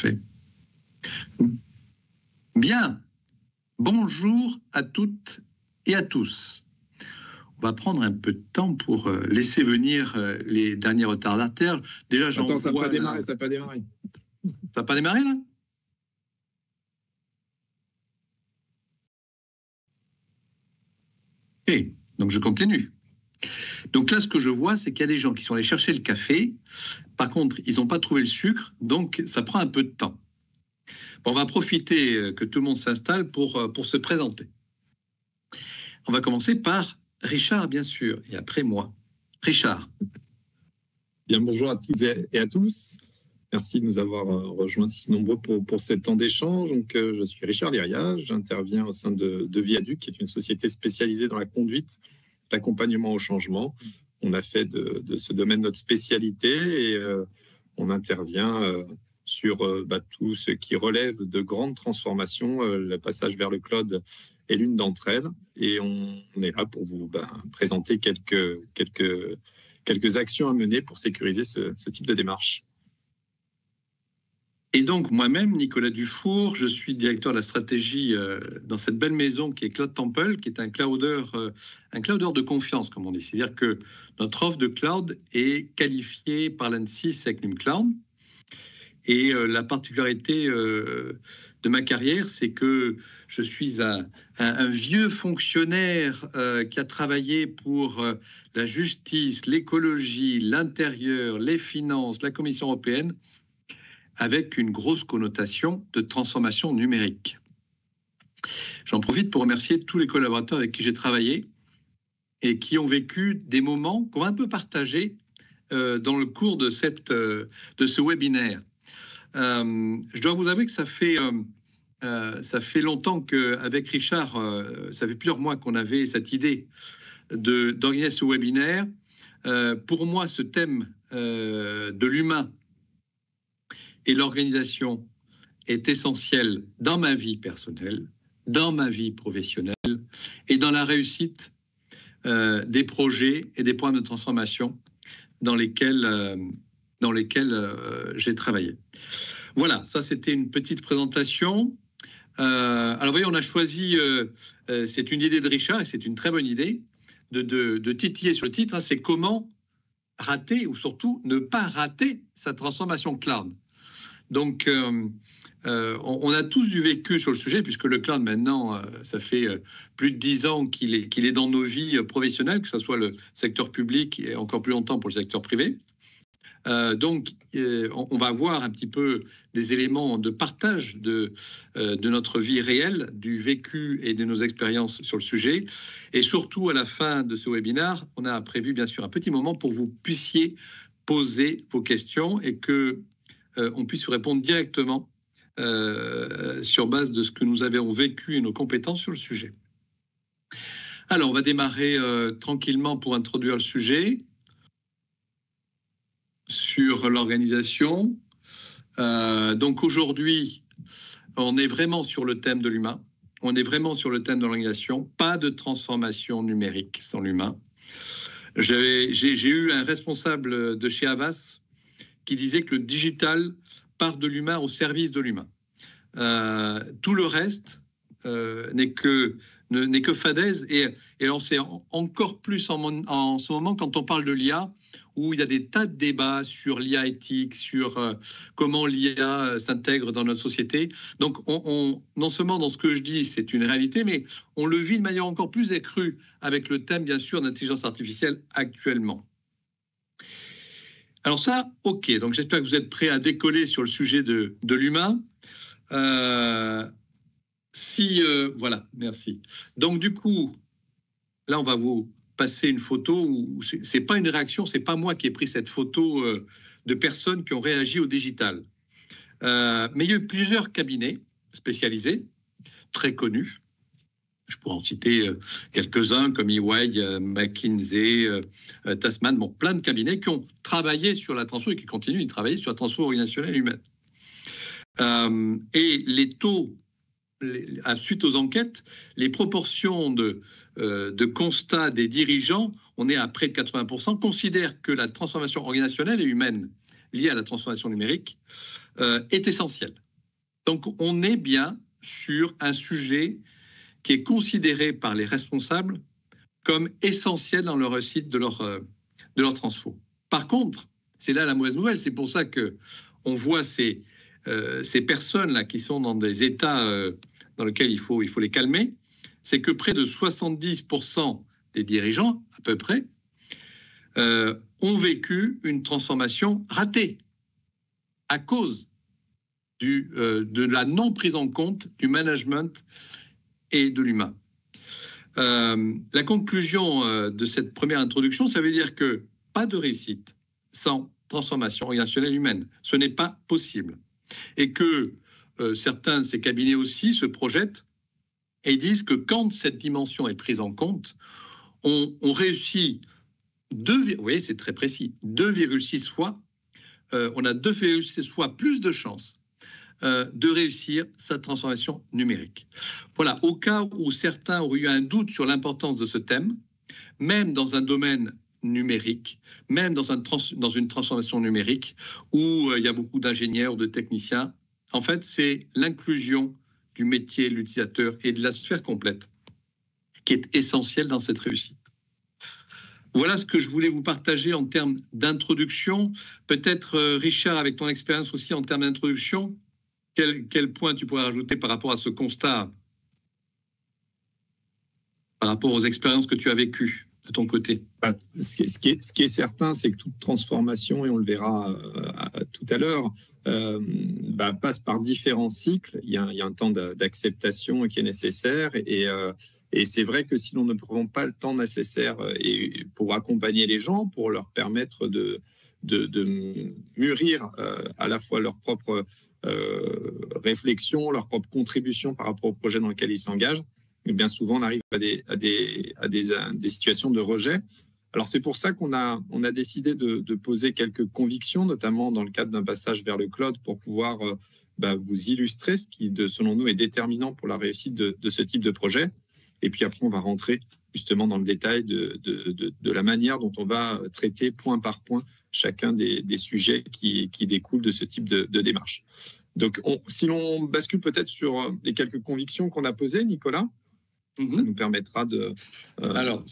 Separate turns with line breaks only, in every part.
Parfait. Bien. Bonjour à toutes et à tous. On va prendre un peu de temps pour laisser venir les derniers retardataires. Déjà,
Attends, ça n'a pas démarré,
Ça n'a pas démarré, là? Ok, donc je continue. Donc là, ce que je vois, c'est qu'il y a des gens qui sont allés chercher le café. Par contre, ils n'ont pas trouvé le sucre, donc ça prend un peu de temps. Bon, on va profiter que tout le monde s'installe pour se présenter. On va commencer par Richard, bien sûr, et après moi. Richard.
Bien, bonjour à toutes et à tous. Merci de nous avoir rejoints si nombreux pour cet temps d'échange. Donc, je suis Richard Liria, j'interviens au sein de Viaduc, qui est une société spécialisée dans la conduite, l'accompagnement au changement. On a fait de ce domaine notre spécialité et on intervient sur tout ce qui relève de grandes transformations. Le passage vers le cloud est l'une d'entre elles. Et on est là pour vous présenter quelques actions à mener pour sécuriser ce type de démarche.
Et donc, moi-même, Nicolas Dufour, je suis directeur de la stratégie dans cette belle maison qui est Cloud Temple, qui est un cloudeur de confiance, comme on dit. C'est-à-dire que notre offre de cloud est qualifiée par l'ANSSI Secnum Cloud. Et la particularité de ma carrière, c'est que je suis un vieux fonctionnaire qui a travaillé pour la justice, l'écologie, l'intérieur, les finances, la Commission européenne, avec une grosse connotation de transformation numérique. J'en profite pour remercier tous les collaborateurs avec qui j'ai travaillé et qui ont vécu des moments qu'on va un peu partager dans le cours de ce webinaire. Je dois vous avouer que ça fait longtemps qu'avec Richard, ça fait plusieurs mois qu'on avait cette idée d'organiser ce webinaire. Pour moi, ce thème de l'humain et l'organisation est essentielle dans ma vie personnelle, dans ma vie professionnelle et dans la réussite des projets et des programmes de transformation dans lesquels j'ai travaillé. Voilà, ça c'était une petite présentation. Alors vous voyez, on a choisi, c'est une idée de Richard et c'est une très bonne idée de titiller sur le titre, hein, c'est comment rater ou surtout ne pas rater sa transformation cloud. Donc, on a tous du vécu sur le sujet, puisque le cloud, maintenant, ça fait plus de 10 ans qu'il est dans nos vies professionnelles, que ce soit le secteur public et encore plus longtemps pour le secteur privé. Donc, on va voir un petit peu des éléments de partage de notre vie réelle, du vécu et de nos expériences sur le sujet. Et surtout, à la fin de ce webinaire, on a prévu, bien sûr, un petit moment pour que vous puissiez poser vos questions et que on puisse vous répondre directement sur base de ce que nous avons vécu et nos compétences sur le sujet. Alors, on va démarrer tranquillement pour introduire le sujet sur l'organisation. Donc aujourd'hui, on est vraiment sur le thème de l'humain, on est vraiment sur le thème de l'organisation, pas de transformation numérique sans l'humain. J'ai eu un responsable de chez Havas qui disait que le digital part de l'humain au service de l'humain. Tout le reste n'est que fadaise. Et alors c'est encore plus en ce moment quand on parle de l'IA, où il y a des tas de débats sur l'IA éthique, sur comment l'IA s'intègre dans notre société. Donc non seulement dans ce que je dis, c'est une réalité, mais on le vit de manière encore plus accrue avec le thème, bien sûr, d'intelligence artificielle actuellement. Alors ça, ok, donc j'espère que vous êtes prêts à décoller sur le sujet de l'humain. Voilà, merci. Donc du coup, là on va vous passer une photo où c'est pas une réaction, c'est pas moi qui ai pris cette photo de personnes qui ont réagi au digital. Mais il y a eu plusieurs cabinets spécialisés, très connus. Je pourrais en citer quelques-uns comme EY, McKinsey, Tasman, bon, plein de cabinets qui ont travaillé sur la transformation et qui continuent de travailler sur la transformation organisationnelle humaine. Et les taux, suite aux enquêtes, les proportions de constats des dirigeants, on est à près de 80%, considèrent que la transformation organisationnelle et humaine liée à la transformation numérique est essentiel. Donc, on est bien sur un sujet qui est considéré par les responsables comme essentiel dans la réussite de leur transfo. Par contre, c'est là la mauvaise nouvelle, c'est pour ça qu'on voit ces personnes-là qui sont dans des états dans lesquels il faut les calmer, c'est que près de 70% des dirigeants, à peu près, ont vécu une transformation ratée à cause de la non prise en compte du management et de l'humain. La conclusion de cette première introduction, ça veut dire que pas de réussite sans transformation organisationnelle humaine. Ce n'est pas possible. Et que certains de ces cabinets aussi se projettent et disent que quand cette dimension est prise en compte, on réussit vous voyez, c'est très précis, 2,6 fois, on a 2,6 fois plus de chances de réussir sa transformation numérique. Voilà, au cas où certains auraient eu un doute sur l'importance de ce thème, même dans un domaine numérique, même dans une transformation numérique où il y a beaucoup d'ingénieurs, de techniciens, en fait, c'est l'inclusion du métier, de l'utilisateur et de la sphère complète qui est essentielle dans cette réussite. Voilà ce que je voulais vous partager en termes d'introduction. Peut-être, Richard, avec ton expérience aussi en termes d'introduction, quel point tu pourrais rajouter par rapport à ce constat, par rapport aux expériences que tu as vécues de ton côté?
Ce qui est certain, c'est que toute transformation, et on le verra tout à l'heure, passe par différents cycles. Il y a un temps d'acceptation qui est nécessaire et c'est vrai que si l'on ne prend pas le temps nécessaire pour accompagner les gens, pour leur permettre de mûrir à la fois leur propre réflexion, leur propre contribution par rapport au projet dans lequel ils s'engagent, et bien souvent on arrive à des situations de rejet. Alors c'est pour ça qu'on a décidé de poser quelques convictions, notamment dans le cadre d'un passage vers le cloud, pour pouvoir vous illustrer ce qui, selon nous, est déterminant pour la réussite de ce type de projet. Et puis après, on va rentrer justement dans le détail de la manière dont on va traiter point par point chacun des sujets qui découlent de ce type de démarche. Donc, si l'on bascule peut-être sur les quelques convictions qu'on a posées, Nicolas, ça nous permettra de...
Alors,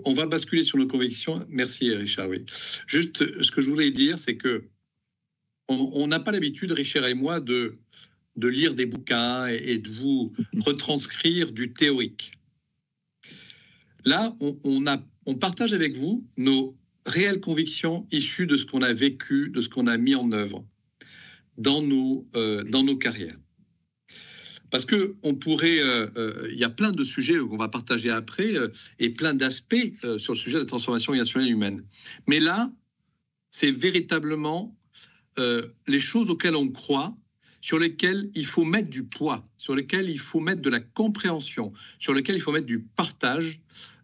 on va basculer sur nos convictions. Merci, Richard. Oui. Juste, ce que je voulais dire, c'est que on n'a pas l'habitude, Richard et moi, de lire des bouquins et de vous retranscrire du théorique. Là, on partage avec vous nos réelles convictions issues de ce qu'on a vécu, de ce qu'on a mis en œuvre dans nos carrières. Parce qu'on pourrait, il y a plein de sujets qu'on va partager après et plein d'aspects sur le sujet de la transformation organisationnelle humaine. Mais là, c'est véritablement les choses auxquelles on croit, sur lesquelles il faut mettre du poids, sur lesquelles il faut mettre de la compréhension, sur lesquelles il faut mettre du partage,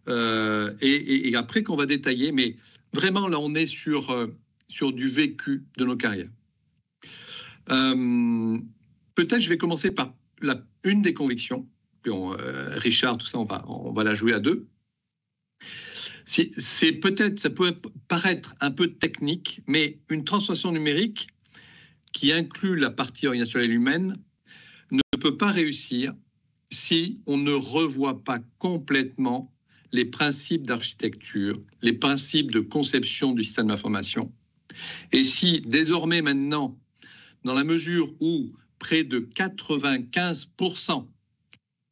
et après qu'on va détailler. Mais vraiment, là, on est sur du vécu de nos carrières. Peut-être je vais commencer par une des convictions. Puis Richard, tout ça, on va la jouer à deux. C'est peut-être, ça peut paraître un peu technique, mais une transformation numérique qui inclut la partie organisationnelle humaine ne peut pas réussir si on ne revoit pas complètement les principes d'architecture, les principes de conception du système d'information. Et si désormais maintenant, dans la mesure où près de 95%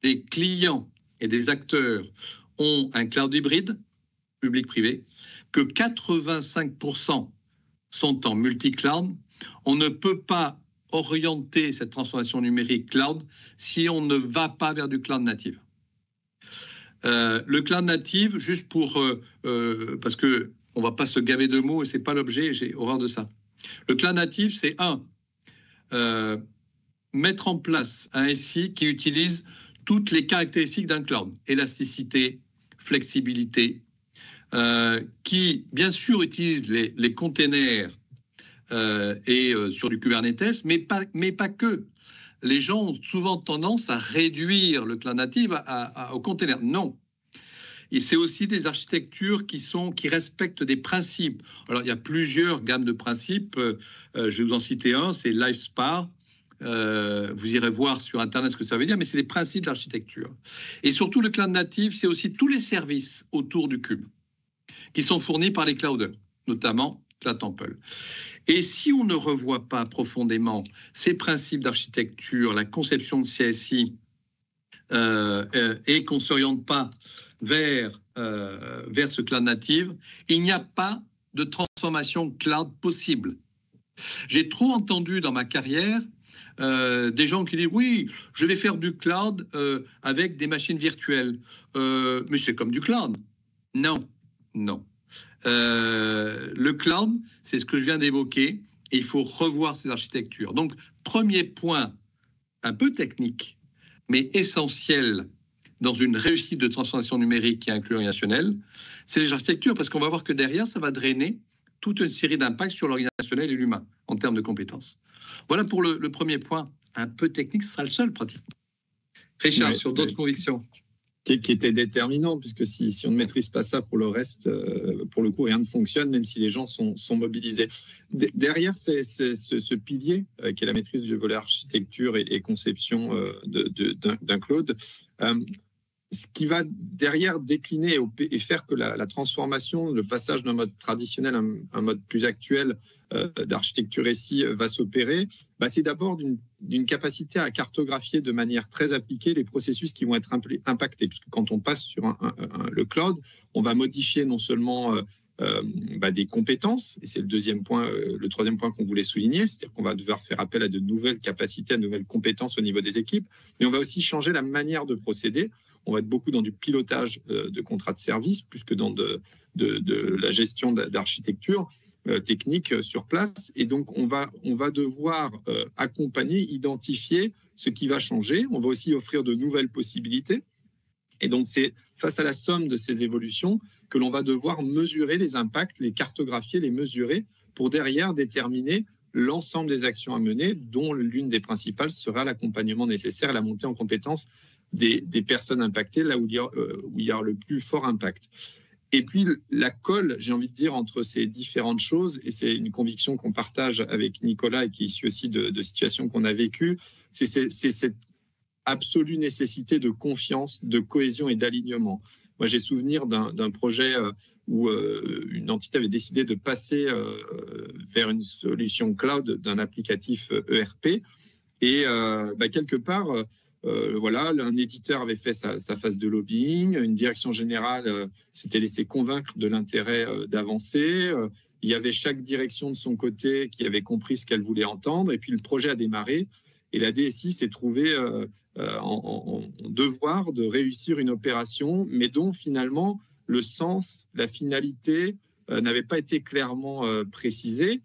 des clients et des acteurs ont un cloud hybride, public-privé, que 85% sont en multi-cloud, on ne peut pas orienter cette transformation numérique cloud si on ne va pas vers du cloud native. Le cloud native, juste parce qu'on ne va pas se gaver de mots et ce n'est pas l'objet, j'ai horreur de ça. Le cloud native, c'est mettre en place un SI qui utilise toutes les caractéristiques d'un cloud, élasticité, flexibilité, qui bien sûr utilise les containers sur du Kubernetes, mais pas que. Les gens ont souvent tendance à réduire le cloud native au container. Non. Et c'est aussi des architectures qui respectent des principes. Alors, il y a plusieurs gammes de principes. Je vais vous en citer un, c'est LifeSpar. Vous irez voir sur Internet ce que ça veut dire, mais c'est des principes d'architecture. Et surtout, le cloud native, c'est aussi tous les services autour du cube qui sont fournis par les clouders, notamment Cloud Temple. Et si on ne revoit pas profondément ces principes d'architecture, la conception de CSI, et qu'on ne s'oriente pas vers ce cloud native, il n'y a pas de transformation cloud possible. J'ai trop entendu dans ma carrière des gens qui disent oui, je vais faire du cloud avec des machines virtuelles. Mais c'est comme du cloud. Non, non. Le cloud, c'est ce que je viens d'évoquer, et il faut revoir ces architectures. Donc, premier point, un peu technique, mais essentiel dans une réussite de transformation numérique qui inclut l'organisationnel, c'est les architectures, parce qu'on va voir que derrière, ça va drainer toute une série d'impacts sur l'organisationnel et l'humain en termes de compétences. Voilà pour le premier point, un peu technique, ce sera le seul pratiquement. Richard, ouais, sur d'autres convictions
qui était déterminant, puisque si on ne maîtrise pas ça pour le reste, pour le coup, rien ne fonctionne, même si les gens sont mobilisés. Derrière ce pilier, qui est la maîtrise du volet architecture et conception d'un cloud, ce qui va derrière décliner et faire que la transformation, le passage d'un mode traditionnel à un mode plus actuel d'architecture SI va s'opérer, c'est d'abord d'une capacité à cartographier de manière très appliquée les processus qui vont être impactés. Puisque quand on passe sur le cloud, on va modifier non seulement des compétences, et c'est le troisième point qu'on voulait souligner, c'est-à-dire qu'on va devoir faire appel à de nouvelles capacités, à de nouvelles compétences au niveau des équipes, mais on va aussi changer la manière de procéder. On va être beaucoup dans du pilotage de contrats de service, plus que dans de la gestion d'architecture technique sur place. Et donc, on va devoir accompagner, identifier ce qui va changer. On va aussi offrir de nouvelles possibilités. Et donc, c'est face à la somme de ces évolutions que l'on va devoir mesurer les impacts, les cartographier, les mesurer pour derrière déterminer l'ensemble des actions à mener, dont l'une des principales sera l'accompagnement nécessaire à la montée en compétences des personnes impactées, là où il y a le plus fort impact. Et puis, la colle, j'ai envie de dire, entre ces différentes choses, et c'est une conviction qu'on partage avec Nicolas et qui est issue aussi de situations qu'on a vécues, c'est cette absolue nécessité de confiance, de cohésion et d'alignement. Moi, j'ai souvenir d'un projet où une entité avait décidé de passer vers une solution cloud d'un applicatif ERP. Et quelque part, un éditeur avait fait sa phase de lobbying, une direction générale s'était laissée convaincre de l'intérêt d'avancer. Il y avait chaque direction de son côté qui avait compris ce qu'elle voulait entendre. Et puis, le projet a démarré. Et la DSI s'est trouvée en devoir de réussir une opération, mais dont finalement le sens, la finalité n'avait pas été clairement précisé.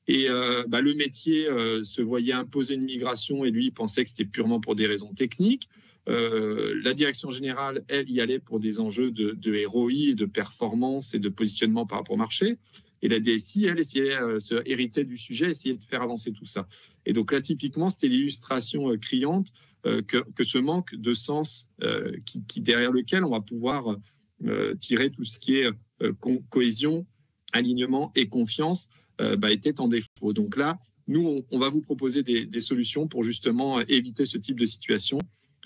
Et le métier se voyait imposer une migration et lui pensait que c'était purement pour des raisons techniques. La direction générale, elle, y allait pour des enjeux de ROI et de performance et de positionnement par rapport au marché. Et la DSI, elle, essayait se hériter du sujet, essayait de faire avancer tout ça. Et donc là, typiquement, c'était l'illustration criante que ce manque de sens qui derrière lequel on va pouvoir tirer tout ce qui est cohésion, alignement et confiance était en défaut. Donc là, nous, on va vous proposer des solutions pour justement éviter ce type de situation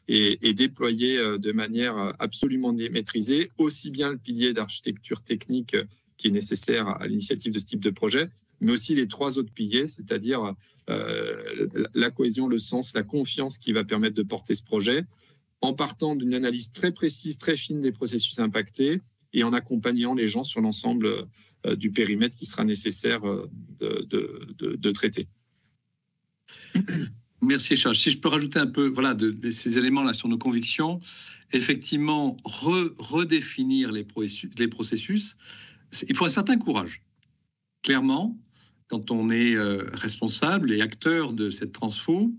et déployer de manière absolument maîtrisée aussi bien le pilier d'architecture technique qui est nécessaire à l'initiative de ce type de projet, mais aussi les trois autres piliers, c'est-à-dire la cohésion, le sens, la confiance qui va permettre de porter ce projet, en partant d'une analyse très précise, très fine des processus impactés et en accompagnant les gens sur l'ensemble du périmètre qui sera nécessaire de traiter.
Merci Charles. Si je peux rajouter un peu de ces éléments-là sur nos convictions, effectivement, redéfinir les processus, il faut un certain courage. Clairement, quand on est responsable et acteur de cette transfo,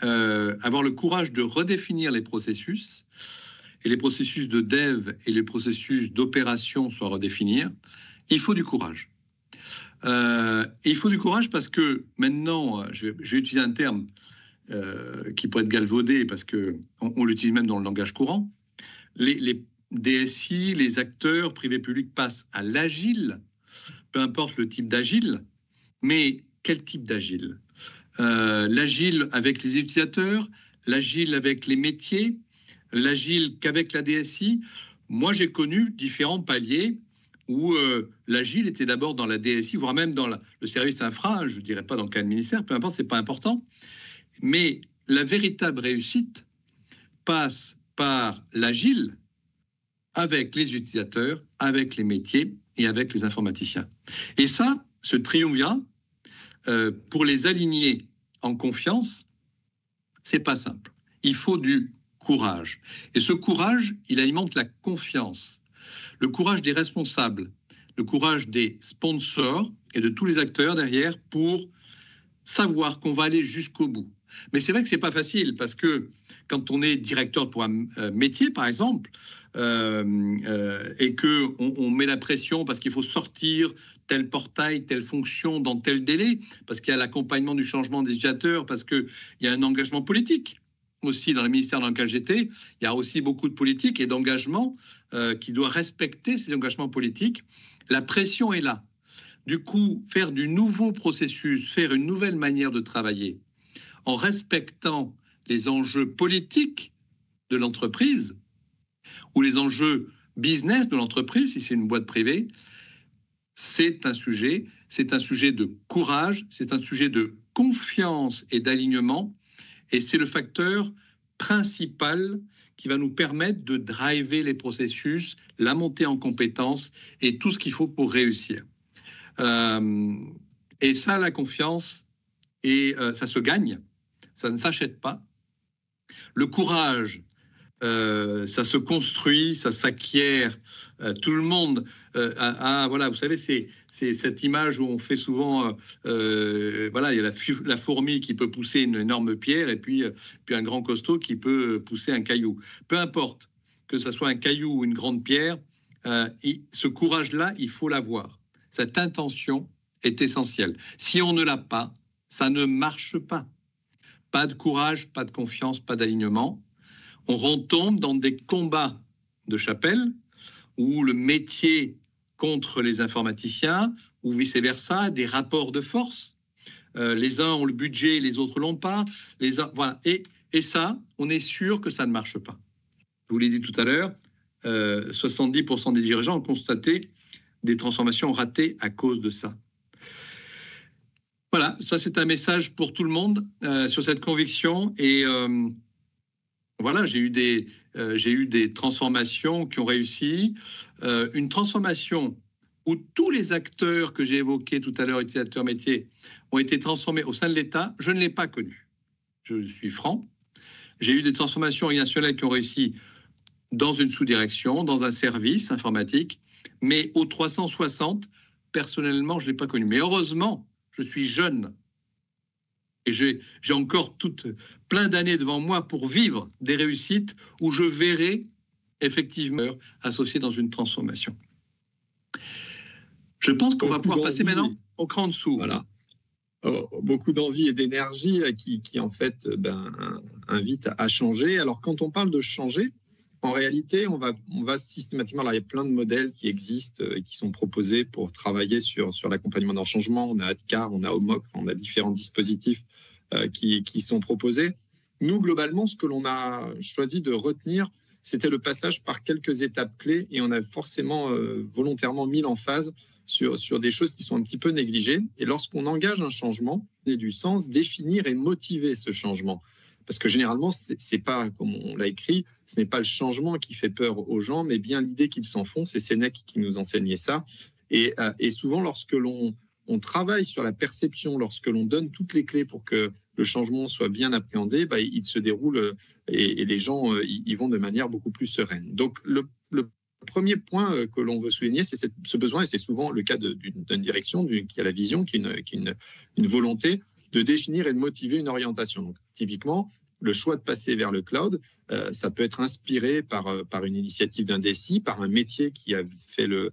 avoir le courage de redéfinir les processus, et les processus de dev et les processus d'opération soient redéfinir, il faut du courage. Il faut du courage parce que maintenant, je vais utiliser un terme qui peut être galvaudé parce qu'on l'utilise même dans le langage courant, DSI, les acteurs privés-publics passent à l'agile, peu importe le type d'agile, mais quel type d'agile? L'agile avec les utilisateurs, l'agile avec les métiers, l'agile qu'avec la DSI. Moi, j'ai connu différents paliers où l'agile était d'abord dans la DSI, voire même dans le service infra, je ne dirais pas dans quel ministère, peu importe, ce n'est pas important. Mais la véritable réussite passe par l'agile avec les utilisateurs, avec les métiers et avec les informaticiens. Et ça, ce triumvirat, pour les aligner en confiance, c'est pas simple. Il faut du courage. Et ce courage, il alimente la confiance. Le courage des responsables, le courage des sponsors et de tous les acteurs derrière pour savoir qu'on va aller jusqu'au bout. Mais c'est vrai que c'est pas facile parce que quand on est directeur pour un métier, par exemple, et qu'on met la pression parce qu'il faut sortir tel portail, telle fonction dans tel délai, parce qu'il y a l'accompagnement du changement des utilisateurs, parce qu'il y a un engagement politique aussi dans le ministère dans lequel j'étais, il y a aussi beaucoup de politique et d'engagement qui doit respecter ces engagements politiques. La pression est là. Du coup, faire du nouveau processus, faire une nouvelle manière de travailler, en respectant les enjeux politiques de l'entreprise ou les enjeux business de l'entreprise, si c'est une boîte privée, c'est un sujet de courage, c'est un sujet de confiance et d'alignement, et c'est le facteur principal qui va nous permettre de driver les processus, la montée en compétences et tout ce qu'il faut pour réussir. Et ça, la confiance, ça se gagne, ça ne s'achète pas. Le courage, ça se construit, ça s'acquiert. Tout le monde voilà, vous savez, c'est cette image où on fait souvent, voilà, il y a la fourmi qui peut pousser une énorme pierre et puis un grand costaud qui peut pousser un caillou. Peu importe que ce soit un caillou ou une grande pierre, ce courage-là, il faut l'avoir. Cette intention est essentielle. Si on ne l'a pas, ça ne marche pas. Pas de courage, pas de confiance, pas d'alignement. On retombe dans des combats de chapelle où le métier contre les informaticiens ou vice-versa, des rapports de force. Les uns ont le budget, les autres l'ont pas. Voilà. Et ça, on est sûr que ça ne marche pas. Je vous l'ai dit tout à l'heure, 70% des dirigeants ont constaté des transformations ratées à cause de ça. Voilà, ça c'est un message pour tout le monde sur cette conviction. Et voilà, j'ai eu des transformations qui ont réussi. Une transformation où tous les acteurs que j'ai évoqués tout à l'heure, utilisateurs métiers, ont été transformés au sein de l'État, je ne l'ai pas connu. Je suis franc. J'ai eu des transformations nationales qui ont réussi dans une sous-direction, dans un service informatique, mais au 360, personnellement, je ne l'ai pas connu. Mais heureusement, je suis jeune et j'ai encore plein d'années devant moi pour vivre des réussites où je verrai effectivement associé dans une transformation. Je pense qu'on va pouvoir passer maintenant au cran dessous.
Voilà. Beaucoup d'envie et d'énergie qui en fait invite à changer. Alors quand on parle de changer, en réalité, on va systématiquement, alors il y a plein de modèles qui existent, qui sont proposés pour travailler sur l'accompagnement dans le changement. On a ADKAR, on a OMOC, on a différents dispositifs qui sont proposés. Nous, globalement, ce que l'on a choisi de retenir, c'était le passage par quelques étapes clés et on a forcément volontairement mis l'emphase sur des choses qui sont un petit peu négligées. Et lorsqu'on engage un changement, il y a du sens, définir et motiver ce changement. Parce que généralement, c'est pas, comme on l'a écrit, ce n'est pas le changement qui fait peur aux gens, mais bien l'idée qu'ils s'en font. C'est Sénèque qui nous enseignait ça. Et souvent, lorsque l'on travaille sur la perception, lorsque l'on donne toutes les clés pour que le changement soit bien appréhendé, il se déroule et les gens y vont de manière beaucoup plus sereine. Donc, le premier point que l'on veut souligner, c'est ce besoin, et c'est souvent le cas d'une direction qui a la vision, qui est une volonté de définir et de motiver une orientation. Donc, typiquement, le choix de passer vers le cloud, ça peut être inspiré par une initiative d'un DSI, par un métier qui a fait le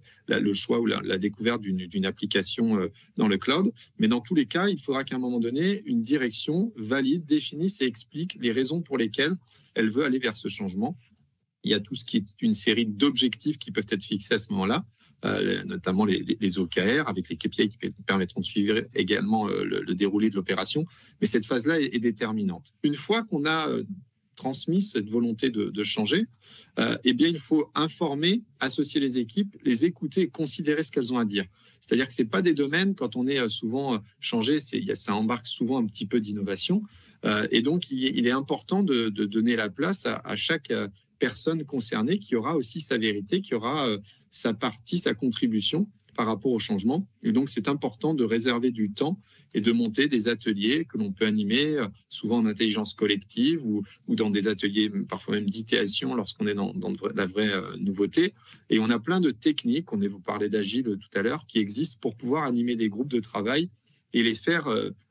choix ou la découverte d'une application dans le cloud. Mais dans tous les cas, il faudra qu'à un moment donné, une direction valide, définisse et explique les raisons pour lesquelles elle veut aller vers ce changement. il y a tout ce qui est une série d'objectifs qui peuvent être fixés à ce moment-là, notamment les OKR, avec les KPI qui permettront de suivre également le déroulé de l'opération. Mais cette phase-là est déterminante. Une fois qu'on a transmis cette volonté de changer, eh bien, il faut informer, associer les équipes, les écouter et considérer ce qu'elles ont à dire. C'est-à-dire que ce n'est pas des domaines, quand on est souvent changé, ça embarque souvent un petit peu d'innovation. Et donc, il est important de donner la place à chaque personne concernée qui aura aussi sa vérité, qui aura sa partie, sa contribution par rapport au changement. Et donc, c'est important de réserver du temps et de monter des ateliers que l'on peut animer, souvent en intelligence collective ou dans des ateliers parfois même d'idéation lorsqu'on est dans la vraie nouveauté. Et on a plein de techniques, vous parlez d'Agile tout à l'heure, qui existent pour pouvoir animer des groupes de travail et les faire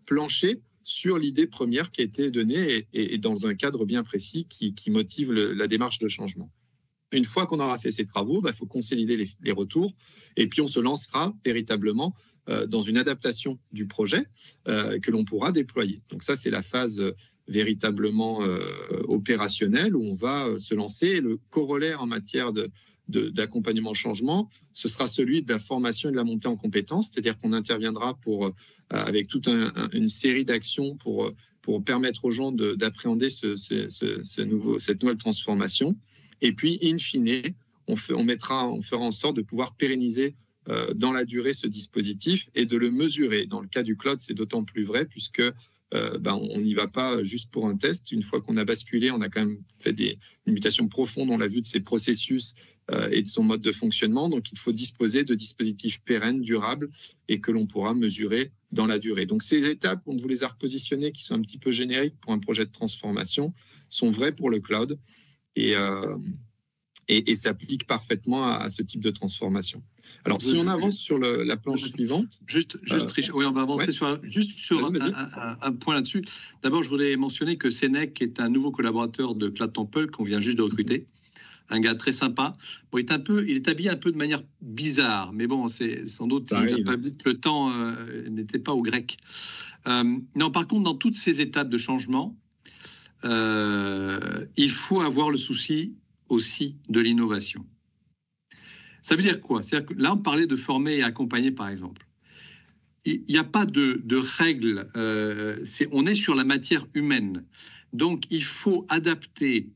plancher sur l'idée première qui a été donnée et dans un cadre bien précis qui motive la démarche de changement. Une fois qu'on aura fait ces travaux, il faut consolider les retours et puis on se lancera véritablement dans une adaptation du projet que l'on pourra déployer. Donc ça, c'est la phase véritablement opérationnelle où on va se lancer. Et le corollaire en matière d'accompagnement au changement, ce sera celui de la formation et de la montée en compétences, c'est-à-dire qu'on interviendra avec toute une série d'actions pour permettre aux gens d'appréhender cette nouvelle transformation. Et puis, in fine, on fera en sorte de pouvoir pérenniser dans la durée ce dispositif et de le mesurer. Dans le cas du cloud, c'est d'autant plus vrai puisque on n'y va pas juste pour un test. Une fois qu'on a basculé, on a quand même fait une mutation profonde, on l'a vu, de ses processus et de son mode de fonctionnement. Donc, il faut disposer de dispositifs pérennes, durables et que l'on pourra mesurer dans la durée. Donc, ces étapes, on vous les a repositionnées, qui sont un petit peu génériques pour un projet de transformation, sont vraies pour le cloud et s'appliquent parfaitement à ce type de transformation. Alors, si on avance sur la planche suivante...
Oui, on va avancer sur un point là-dessus. D'abord, je voudrais mentionner que Sénèque est un nouveau collaborateur de Cloud Temple qu'on vient juste de recruter. Un gars très sympa. Bon, il est habillé un peu de manière bizarre, mais bon, c'est sans doute que le temps n'était pas au grec. Non, par contre, dans toutes ces étapes de changement, il faut avoir le souci aussi de l'innovation. Ça veut dire quoi? C'est-à-dire que là, on parlait de former et accompagner, par exemple. Il n'y a pas de règles. On est sur la matière humaine. Donc, il faut adapter,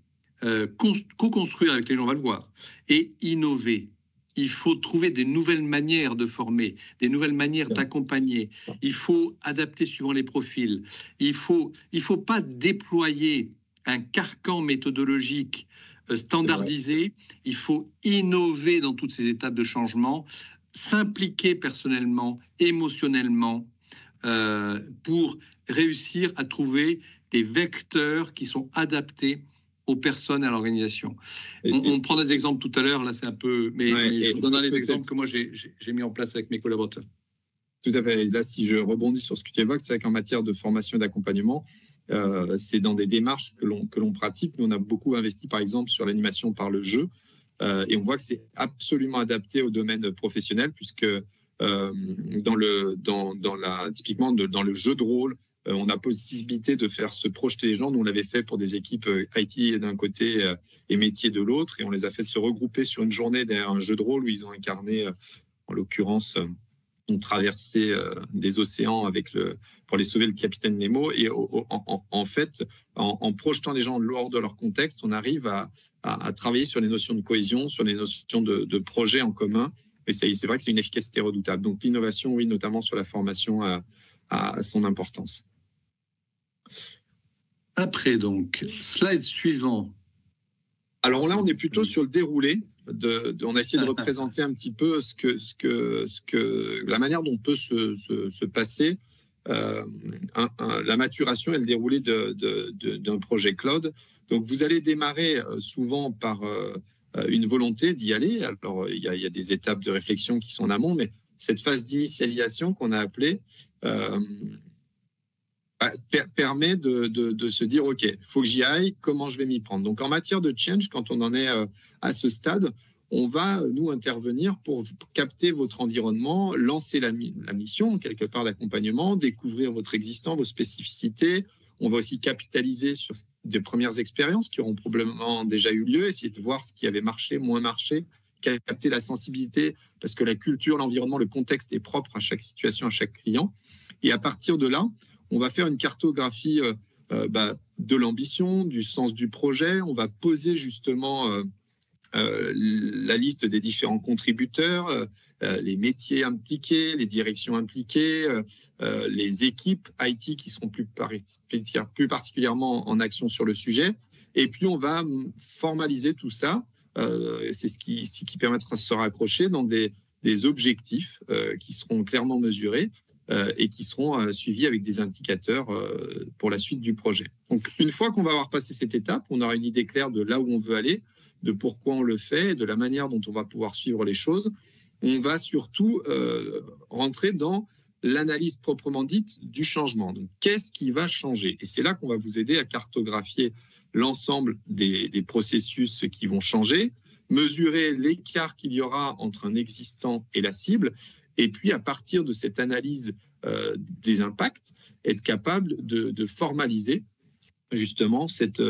co-construire avec les gens, on va le voir, et innover. Il faut trouver des nouvelles manières de former, des nouvelles manières d'accompagner. Il faut adapter suivant les profils. Il faut pas déployer un carcan méthodologique standardisé. Il faut innover dans toutes ces étapes de changement, s'impliquer personnellement, émotionnellement, pour réussir à trouver des vecteurs qui sont adaptés aux personnes, à l'organisation. On prend des exemples tout à l'heure, là c'est un peu... Mais je vous donnerai les exemples que moi j'ai mis en place avec mes collaborateurs.
Tout à fait. Et là, si je rebondis sur ce que tu évoques, c'est qu'en matière de formation et d'accompagnement, c'est dans des démarches que l'on pratique. Nous, on a beaucoup investi, par exemple, sur l'animation par le jeu. Et on voit que c'est absolument adapté au domaine professionnel, puisque typiquement dans le jeu de rôle, on a possibilité de faire se projeter les gens. Nous, on l'avait fait pour des équipes IT d'un côté et métier de l'autre. Et on les a fait se regrouper sur une journée derrière un jeu de rôle où ils ont incarné, en l'occurrence, une traversée des océans pour les sauver le capitaine Nemo. Et en fait, en projetant les gens hors de leur contexte, on arrive à travailler sur les notions de cohésion, sur les notions de projet en commun. Et c'est vrai que c'est une efficacité redoutable. Donc l'innovation, oui, notamment sur la formation, a son importance.
Après, donc, slide suivant.
Alors là, on est plutôt sur le déroulé. On a essayé de représenter un petit peu la manière dont peut se passer la maturation et le déroulé d'un projet cloud. Donc, vous allez démarrer souvent par une volonté d'y aller. Alors, il y a des étapes de réflexion qui sont en amont, mais cette phase d'initialisation qu'on a appelée permet de se dire, OK, il faut que j'y aille, comment je vais m'y prendre? Donc, en matière de change, quand on en est à ce stade, on va, nous, intervenir pour capter votre environnement, lancer la mission, quelque part, d'accompagnement, découvrir votre existant, vos spécificités. On va aussi capitaliser sur des premières expériences qui auront probablement déjà eu lieu, essayer de voir ce qui avait marché, moins marché, capter la sensibilité, parce que la culture, l'environnement, le contexte est propre à chaque situation, à chaque client. Et à partir de là, on va faire une cartographie de l'ambition, du sens du projet. On va poser justement la liste des différents contributeurs, les métiers impliqués, les directions impliquées, les équipes IT qui seront plus particulièrement en action sur le sujet. Et puis, on va formaliser tout ça. C'est ce qui permettra de se raccrocher dans des objectifs qui seront clairement mesurés et qui seront suivis avec des indicateurs pour la suite du projet. Donc, une fois qu'on va avoir passé cette étape, on aura une idée claire de là où on veut aller, de pourquoi on le fait, de la manière dont on va pouvoir suivre les choses. On va surtout rentrer dans l'analyse proprement dite du changement. Donc, qu'est-ce qui va changer? Et c'est là qu'on va vous aider à cartographier l'ensemble des processus qui vont changer, mesurer l'écart qu'il y aura entre un existant et la cible, et puis à partir de cette analyse des impacts, être capable de formaliser justement cette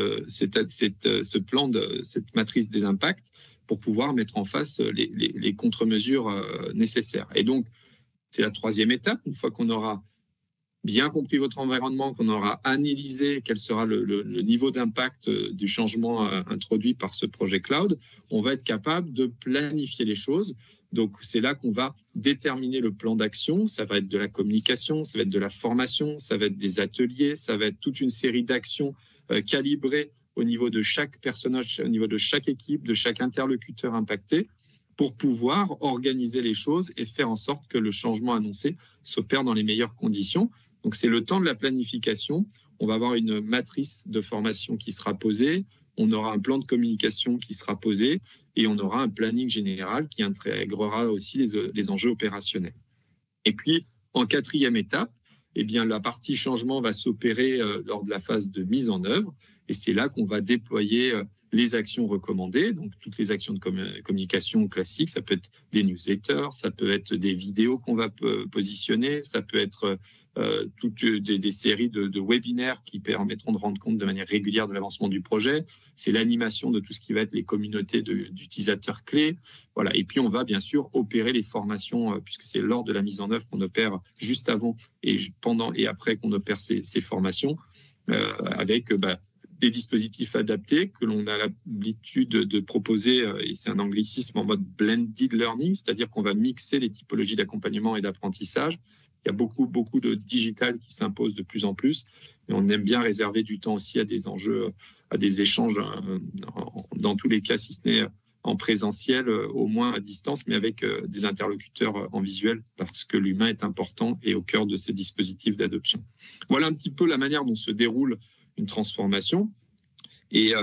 matrice des impacts pour pouvoir mettre en face les contre-mesures nécessaires. Et donc, c'est la troisième étape. Une fois qu'on aura bien compris votre environnement, qu'on aura analysé quel sera le niveau d'impact du changement introduit par ce projet cloud, on va être capable de planifier les choses. Donc, c'est là qu'on va déterminer le plan d'action. Ça va être de la communication, ça va être de la formation, ça va être des ateliers, ça va être toute une série d'actions calibrées au niveau de chaque personnage, au niveau de chaque équipe, de chaque interlocuteur impacté, pour pouvoir organiser les choses et faire en sorte que le changement annoncé s'opère dans les meilleures conditions. Donc, c'est le temps de la planification. On va avoir une matrice de formation qui sera posée, on aura un plan de communication qui sera posé et on aura un planning général qui intégrera aussi les enjeux opérationnels. Et puis, en quatrième étape, eh bien, la partie changement va s'opérer lors de la phase de mise en œuvre et c'est là qu'on va déployer les actions recommandées, donc toutes les actions de communication classiques, ça peut être des newsletters, ça peut être des vidéos qu'on va positionner, ça peut être toutes des séries de webinaires qui permettront de rendre compte de manière régulière de l'avancement du projet. C'est l'animation de tout ce qui va être les communautés d'utilisateurs clés. Voilà. Et puis, on va bien sûr opérer les formations, puisque c'est lors de la mise en œuvre qu'on opère juste avant et pendant et après qu'on opère ces formations, avec des dispositifs adaptés que l'on a l'habitude de proposer, et c'est un anglicisme en mode blended learning, c'est-à-dire qu'on va mixer les typologies d'accompagnement et d'apprentissage. Il y a beaucoup de digital qui s'impose de plus en plus, et on aime bien réserver du temps aussi à des enjeux, à des échanges, dans tous les cas, si ce n'est en présentiel, au moins à distance, mais avec des interlocuteurs en visuel, parce que l'humain est important et au cœur de ces dispositifs d'adoption. Voilà un petit peu la manière dont se déroule une transformation. Et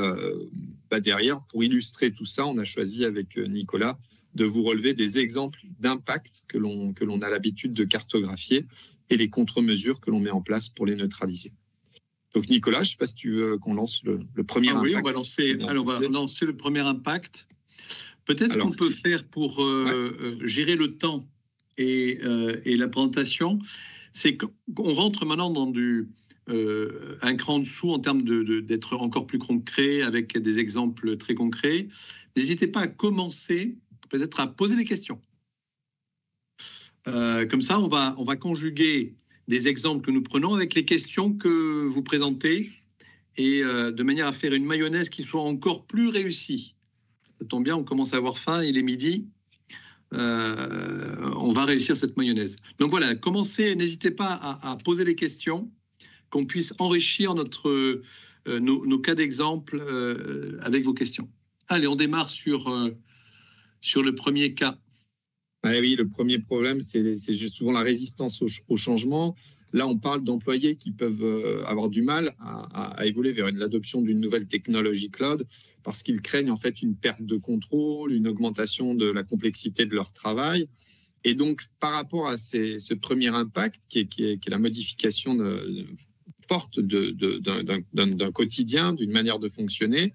derrière, pour illustrer tout ça, on a choisi avec Nicolas de vous relever des exemples d'impact que l'on a l'habitude de cartographier et les contre-mesures que l'on met en place pour les neutraliser. Donc Nicolas, je ne sais pas si tu veux qu'on lance le premier impact.
Oui, on va lancer le premier impact. Peut-être ce qu'on peut faire pour gérer le temps et la présentation, c'est qu'on rentre maintenant dans un cran en dessous en termes d'être encore plus concret avec des exemples très concrets. N'hésitez pas à commencer, peut-être à poser des questions. Comme ça, on va conjuguer des exemples que nous prenons avec les questions que vous présentez et de manière à faire une mayonnaise qui soit encore plus réussie. Ça tombe bien, on commence à avoir faim, il est midi. On va réussir cette mayonnaise. Donc voilà, commencez, n'hésitez pas à poser des questions, qu'on puisse enrichir nos cas d'exemple avec vos questions. Allez, on démarre sur le premier cas.
Oui, le premier problème, c'est souvent la résistance au changement. Là, on parle d'employés qui peuvent avoir du mal à évoluer vers l'adoption d'une nouvelle technologie cloud parce qu'ils craignent en fait une perte de contrôle, une augmentation de la complexité de leur travail. Et donc, par rapport à ce premier impact, qui est la modification forte d'un quotidien, d'une manière de fonctionner,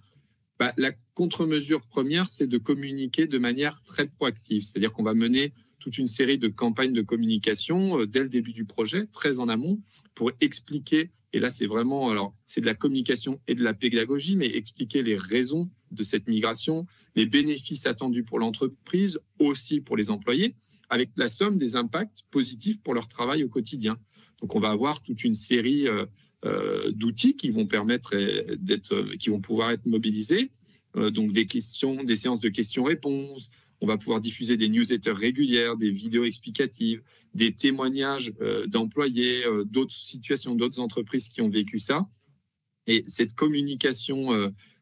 la contre-mesure première, c'est de communiquer de manière très proactive. C'est-à-dire qu'on va mener toute une série de campagnes de communication dès le début du projet, très en amont, pour expliquer, et là c'est vraiment, alors c'est de la communication et de la pédagogie, mais expliquer les raisons de cette migration, les bénéfices attendus pour l'entreprise, aussi pour les employés, avec la somme des impacts positifs pour leur travail au quotidien. Donc on va avoir toute une série d'outils qui vont permettre qui vont pouvoir être mobilisés, donc des séances de questions-réponses. On va pouvoir diffuser des newsletters régulières, des vidéos explicatives, des témoignages d'employés, d'autres situations, d'autres entreprises qui ont vécu ça. Et cette communication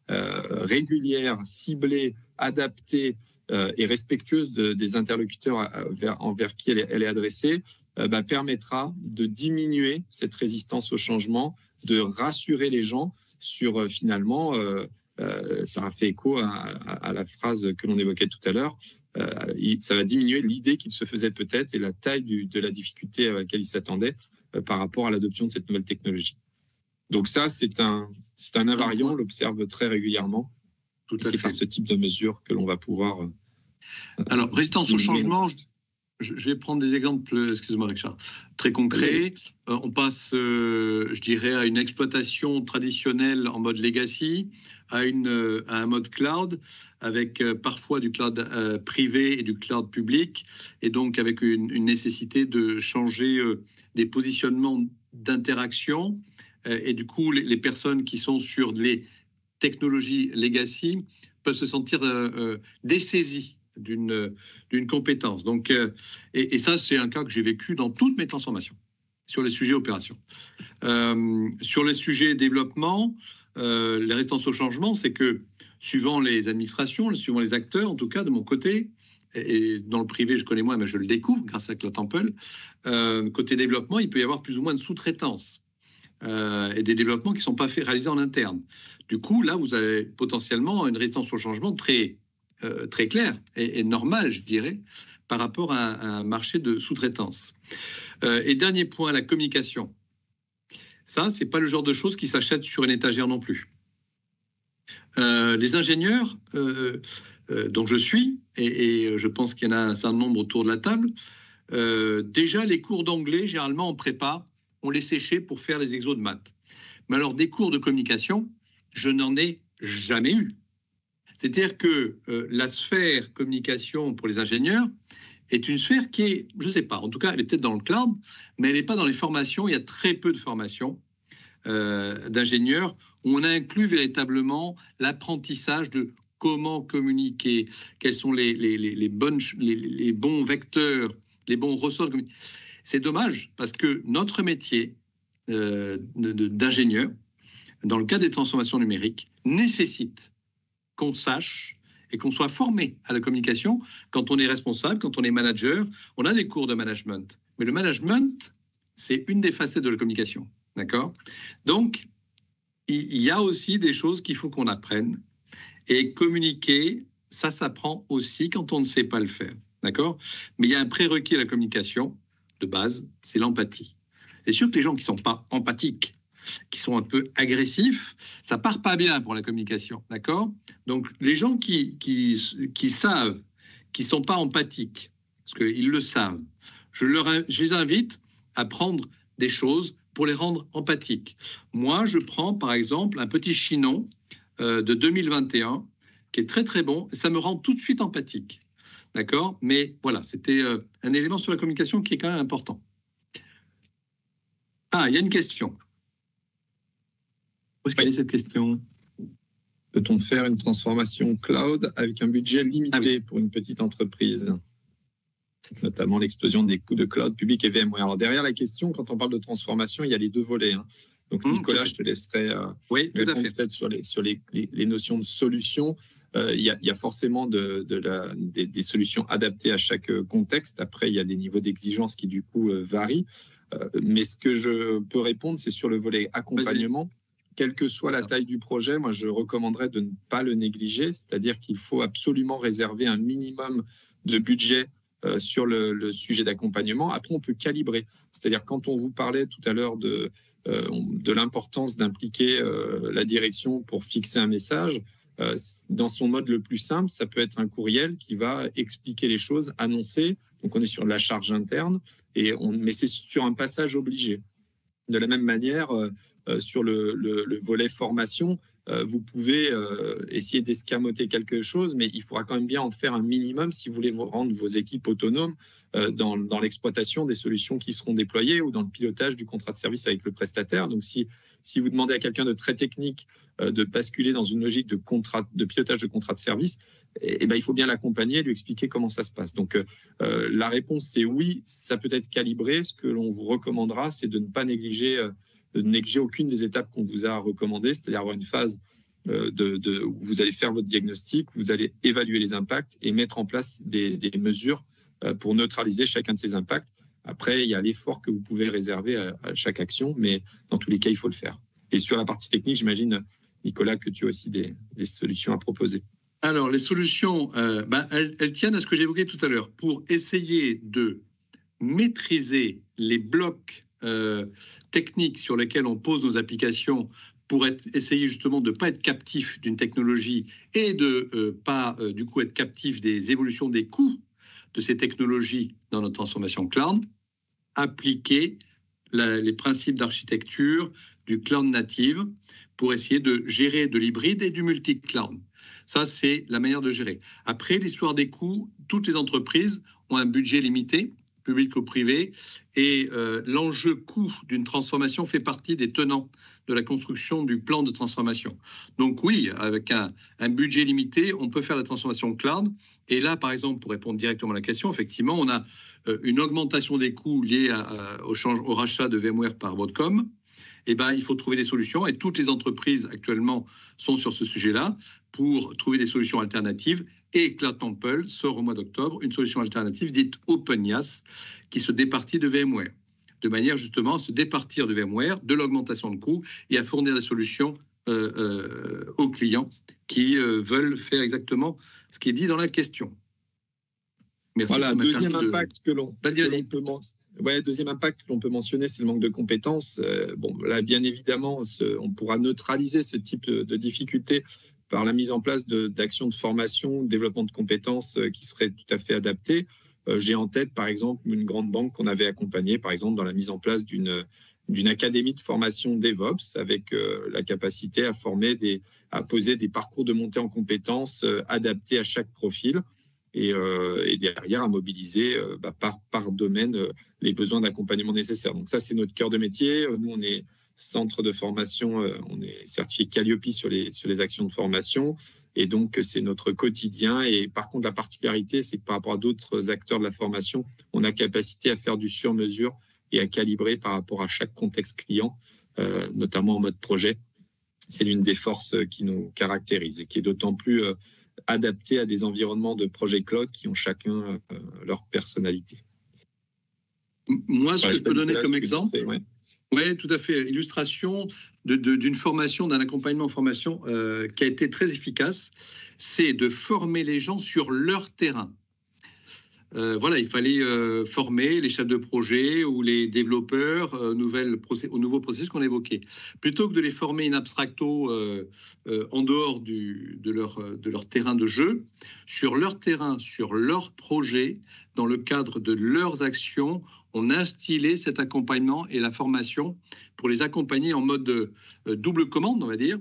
régulière, ciblée, adaptée et respectueuse des interlocuteurs envers qui elle est adressée, permettra de diminuer cette résistance au changement, de rassurer les gens sur finalement... ça a fait écho à la phrase que l'on évoquait tout à l'heure. Ça va diminuer l'idée qu'il se faisait peut-être et la taille de la difficulté à laquelle il s'attendait par rapport à l'adoption de cette nouvelle technologie. Donc ça, c'est un invariant, on l'observe très régulièrement. C'est par ce type de mesures que l'on va pouvoir...
Alors, résistance au changement... Je vais prendre des exemples, excuse-moi Richard, très concrets. On passe, je dirais, à une exploitation traditionnelle en mode legacy, à un mode cloud, avec parfois du cloud privé et du cloud public, et donc avec une nécessité de changer des positionnements d'interaction. Et du coup, les personnes qui sont sur les technologies legacy peuvent se sentir dessaisies d'une compétence. Donc, et ça, c'est un cas que j'ai vécu dans toutes mes transformations sur les sujets opérations. Sur les sujets développement, la résistance au changement, c'est que suivant les administrations, suivant les acteurs, en tout cas de mon côté, et dans le privé, je connais moins, mais je le découvre grâce à Cloud Temple, côté développement, il peut y avoir plus ou moins de sous-traitance. Et des développements qui ne sont pas réalisés en interne. Du coup, là, vous avez potentiellement une résistance au changement très claire et normale, je dirais, par rapport à un marché de sous-traitance. Et dernier point, la communication. Ça, ce n'est pas le genre de choses qui s'achètent sur une étagère non plus. Les ingénieurs dont je suis, et je pense qu'il y en a un certain nombre autour de la table, déjà les cours d'anglais, généralement en prépa, on les séchait pour faire les exos de maths. Mais alors, des cours de communication, je n'en ai jamais eu. C'est-à-dire que la sphère communication pour les ingénieurs est une sphère qui est, je ne sais pas, en tout cas, elle est peut-être dans le cloud, mais elle n'est pas dans les formations. Il y a très peu de formations d'ingénieurs où on inclut véritablement l'apprentissage de comment communiquer, quels sont les bons vecteurs, les bons ressorts. C'est dommage parce que notre métier d'ingénieur, dans le cas des transformations numériques, nécessite qu'on sache et qu'on soit formé à la communication quand on est responsable, quand on est manager. On a des cours de management, mais le management, c'est une des facettes de la communication, d'accord ? Donc, il y a aussi des choses qu'il faut qu'on apprenne, et communiquer, ça s'apprend aussi quand on ne sait pas le faire, d'accord ? Mais il y a un prérequis à la communication, de base, c'est l'empathie. C'est sûr que les gens qui ne sont pas empathiques, qui sont un peu agressifs, ça part pas bien pour la communication, d'accord ? Donc, les gens qui savent, qui ne sont pas empathiques, parce qu'ils le savent, je les invite à prendre des choses pour les rendre empathiques. Moi, je prends, par exemple, un petit chinon de 2021, qui est très, très bon, et ça me rend tout de suite empathique, d'accord ? Mais voilà, c'était un élément sur la communication qui est quand même important. Ah, il y a une question. Où est-ce qu'elle est cette question ?
Peut-on faire une transformation cloud avec un budget limité pour une petite entreprise ? Notamment l'explosion des coûts de cloud public et VMware. Alors derrière la question, quand on parle de transformation, il y a les deux volets. Donc Nicolas, je te laisserai répondre peut-être sur les notions de solutions. Il y a forcément des solutions adaptées à chaque contexte. Après, il y a des niveaux d'exigence qui du coup varient. Mais ce que je peux répondre, c'est sur le volet accompagnement. Quelle que soit la taille du projet, moi, je recommanderais de ne pas le négliger, c'est-à-dire qu'il faut absolument réserver un minimum de budget sur le sujet d'accompagnement. Après, on peut calibrer. C'est-à-dire, quand on vous parlait tout à l'heure de l'importance d'impliquer la direction pour fixer un message, dans son mode le plus simple, ça peut être un courriel qui va expliquer les choses, annoncer. Donc, on est sur de la charge interne, mais c'est sur un passage obligé. De la même manière, sur le volet formation, vous pouvez essayer d'escamoter quelque chose, mais il faudra quand même bien en faire un minimum si vous voulez rendre vos équipes autonomes dans l'exploitation des solutions qui seront déployées ou dans le pilotage du contrat de service avec le prestataire. Donc, si vous demandez à quelqu'un de très technique de basculer dans une logique de pilotage de contrat de service, il faut bien l'accompagner et lui expliquer comment ça se passe. Donc, la réponse, c'est oui, ça peut être calibré. Ce que l'on vous recommandera, c'est de ne pas négliger aucune des étapes qu'on vous a recommandées, c'est-à-dire avoir une phase où vous allez faire votre diagnostic, vous allez évaluer les impacts et mettre en place des mesures pour neutraliser chacun de ces impacts. Après, il y a l'effort que vous pouvez réserver à chaque action, mais dans tous les cas, il faut le faire. Et sur la partie technique, j'imagine, Nicolas, que tu as aussi des solutions à proposer.
Alors, les solutions, elles tiennent à ce que j'évoquais tout à l'heure. Pour essayer de maîtriser les blocs techniques sur lesquels on pose nos applications pour essayer justement de ne pas être captif d'une technologie et de pas du coup être captif des évolutions des coûts de ces technologies dans notre transformation cloud, appliquer les principes d'architecture du cloud native pour essayer de gérer de l'hybride et du multi-cloud. Ça, c'est la manière de gérer. Après, l'histoire des coûts, toutes les entreprises ont un budget limité, public ou privé, et l'enjeu coût d'une transformation fait partie des tenants de la construction du plan de transformation. Donc oui, avec un budget limité, on peut faire la transformation cloud. Et là, par exemple, pour répondre directement à la question, effectivement, on a une augmentation des coûts liés au rachat de VMware par Broadcom. Il faut trouver des solutions, et toutes les entreprises actuellement sont sur ce sujet-là pour trouver des solutions alternatives. Et Cloud Temple sort au mois d'octobre une solution alternative dite OpenIaaS qui se départit de VMware, de manière justement à se départir de VMware, de l'augmentation de coûts et à fournir des solutions aux clients qui veulent faire exactement ce qui est dit dans la question.
Merci. Voilà, deuxième impact que l'on peut mentionner, c'est le manque de compétences. Là, bien évidemment, on pourra neutraliser ce type de difficultés par la mise en place d'actions de formation, de développement de compétences qui seraient tout à fait adaptées. J'ai en tête, par exemple, une grande banque qu'on avait accompagnée, par exemple, dans la mise en place d'une académie de formation DevOps avec la capacité à poser des parcours de montée en compétences adaptés à chaque profil et derrière à mobiliser par domaine les besoins d'accompagnement nécessaires. Donc ça, c'est notre cœur de métier. Nous, on est centre de formation, on est certifié Calliope sur les actions de formation, et donc c'est notre quotidien. Et par contre, la particularité, c'est que par rapport à d'autres acteurs de la formation, on a capacité à faire du sur-mesure et à calibrer par rapport à chaque contexte client, notamment en mode projet. C'est l'une des forces qui nous caractérise et qui est d'autant plus adaptée à des environnements de projet cloud qui ont chacun leur personnalité.
Moi, ce que je peux donner comme exemple, oui, tout à fait. Illustration d'une formation, d'un accompagnement en formation qui a été très efficace, c'est de former les gens sur leur terrain. Il fallait former les chefs de projet ou les développeurs aux nouveaux processus qu'on évoquait. Plutôt que de les former in abstracto en dehors de leur terrain de jeu, sur leur terrain, sur leur projet, dans le cadre de leurs actions, on a instillé cet accompagnement et la formation pour les accompagner en mode double commande, on va dire,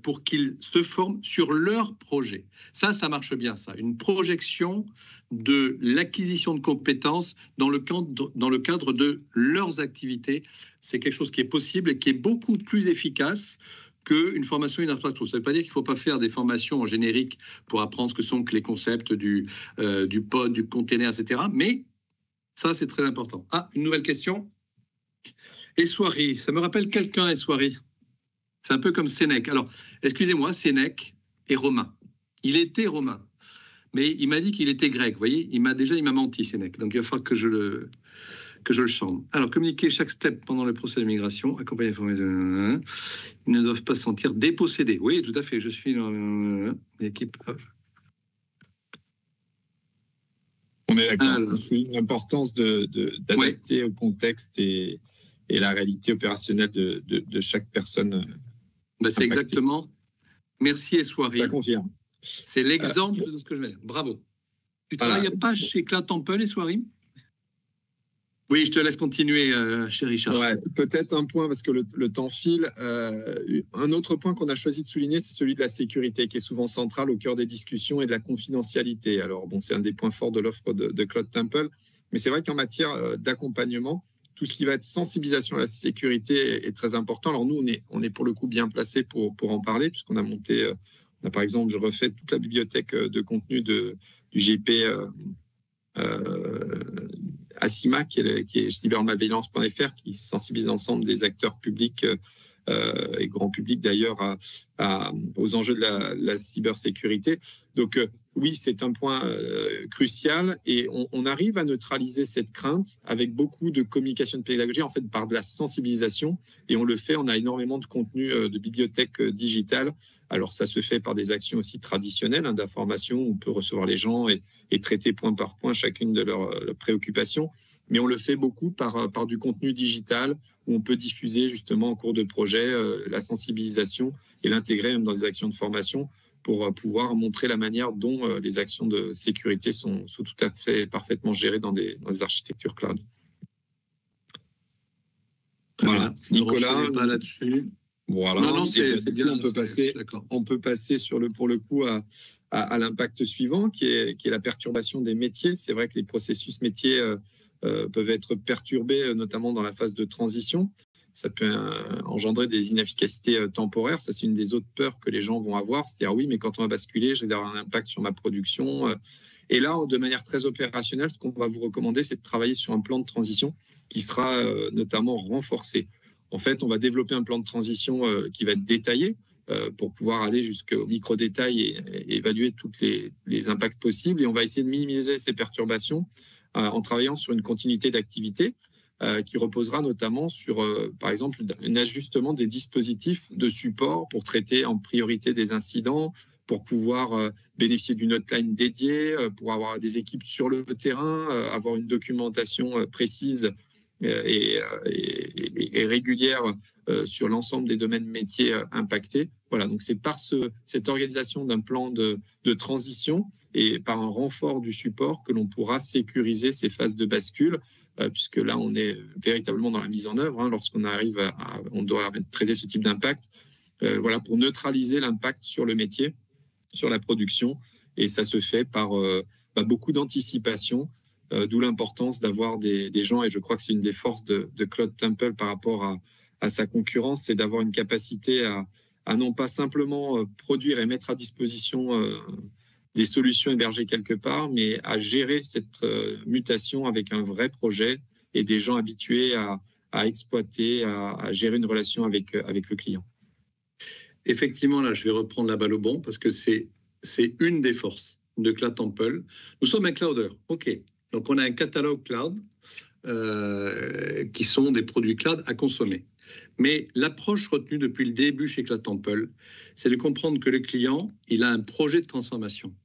pour qu'ils se forment sur leur projet. Ça marche bien, ça. Une projection de l'acquisition de compétences dans le cadre de leurs activités. C'est quelque chose qui est possible et qui est beaucoup plus efficace qu'une formation in abstracto. Ça ne veut pas dire qu'il ne faut pas faire des formations en générique pour apprendre ce que sont les concepts du pod, du container, etc. Mais ça, c'est très important. Ah, une nouvelle question. Essoiri, ça me rappelle quelqu'un, Essoiri. C'est un peu comme Sénèque. Alors, excusez-moi, Sénèque est romain. Il était romain, mais il m'a dit qu'il était grec. Vous voyez, il m'a menti, Sénèque. Donc, il va falloir que je le chante. Alors, communiquer chaque step pendant le procès de migration, accompagner les formations. Ils ne doivent pas se sentir dépossédés. Oui, tout à fait. Je suis dans l'équipe.
On est d'accord. On souligne l'importance d'adapter au contexte et la réalité opérationnelle de chaque personne.
C'est exactement Merci Eswari.
Ça confirme.
C'est l'exemple de ce que je vais dire. bravo. Tu ne travailles pas chez Cloud Temple, Eswari? Oui, je te laisse continuer, cher Richard.
Ouais, peut-être un point, parce que le temps file. Un autre point qu'on a choisi de souligner, c'est celui de la sécurité, qui est souvent central au cœur des discussions, et de la confidentialité. Alors, bon, c'est un des points forts de l'offre de Cloud Temple, mais c'est vrai qu'en matière d'accompagnement, tout ce qui va être sensibilisation à la sécurité est très important. Alors, nous, on est pour le coup bien placé pour en parler, puisqu'on a monté, par exemple, je refais toute la bibliothèque de contenu du GIP ACIMA, qui est cybermalveillance.fr, qui sensibilise l'ensemble des acteurs publics et grand public d'ailleurs aux enjeux de la cybersécurité. Donc oui, c'est un point crucial, et on arrive à neutraliser cette crainte avec beaucoup de communication de pédagogie, en fait par de la sensibilisation, et on le fait, on a énormément de contenu de bibliothèque digitale. Alors ça se fait par des actions aussi traditionnelles d'information, où on peut recevoir les gens et traiter point par point chacune de leurs préoccupations, mais on le fait beaucoup par du contenu digital, où on peut diffuser justement en cours de projet la sensibilisation et l'intégrer même dans des actions de formation, pour pouvoir montrer la manière dont les actions de sécurité sont tout à fait parfaitement gérées dans des architectures cloud. Voilà, Nicolas.
Pas là-dessus.
Voilà.
Non, c'est bien.
On peut passer pour le coup à l'impact suivant, qui est la perturbation des métiers. C'est vrai que les processus métiers peuvent être perturbés, notamment dans la phase de transition. Ça peut engendrer des inefficacités temporaires. Ça, c'est une des autres peurs que les gens vont avoir. C'est-à-dire, oui, mais quand on va basculer, je vais avoir un impact sur ma production. Et là, de manière très opérationnelle, ce qu'on va vous recommander, c'est de travailler sur un plan de transition qui sera notamment renforcé. En fait, on va développer un plan de transition qui va être détaillé pour pouvoir aller jusqu'au micro-détail et évaluer tous les impacts possibles. Et on va essayer de minimiser ces perturbations en travaillant sur une continuité d'activité qui reposera notamment sur, par exemple, un ajustement des dispositifs de support pour traiter en priorité des incidents, pour pouvoir bénéficier d'une hotline dédiée, pour avoir des équipes sur le terrain, avoir une documentation précise et régulière sur l'ensemble des domaines métiers impactés. Voilà, donc c'est par cette organisation d'un plan de transition et par un renfort du support que l'on pourra sécuriser ces phases de bascule, puisque là, on est véritablement dans la mise en œuvre. Lorsqu'on arrive on doit traiter ce type d'impact, voilà, pour neutraliser l'impact sur le métier, sur la production. Et ça se fait par beaucoup d'anticipation, d'où l'importance d'avoir des gens, et je crois que c'est une des forces de Cloud Temple par rapport à sa concurrence, c'est d'avoir une capacité à non pas simplement produire et mettre à disposition des solutions hébergées quelque part, mais à gérer cette mutation avec un vrai projet et des gens habitués à exploiter, à gérer une relation avec le client.
Effectivement, là, je vais reprendre la balle au bon, parce que c'est une des forces de Cloud Temple. Nous sommes un clouder, OK. Donc, on a un catalogue cloud qui sont des produits cloud à consommer. Mais l'approche retenue depuis le début chez Cloud Temple, c'est de comprendre que le client, il a un projet de transformation.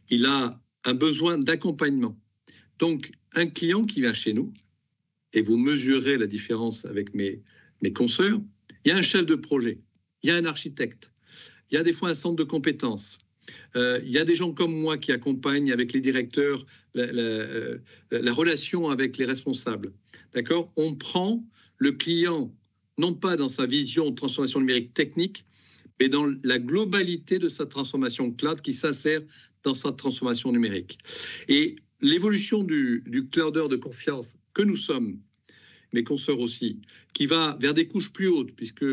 Il a un besoin d'accompagnement. Donc, un client qui vient chez nous, et vous mesurez la différence avec mes consoeurs, il y a un chef de projet, il y a un architecte, il y a des fois un centre de compétences, il y a des gens comme moi qui accompagnent avec les directeurs la relation avec les responsables. D'accord ? On prend le client, non pas dans sa vision de transformation numérique technique, mais dans la globalité de sa transformation cloud qui s'insère dans sa transformation numérique. Et l'évolution du cloudeur de confiance que nous sommes, mes consoeurs aussi, qui va vers des couches plus hautes, puisque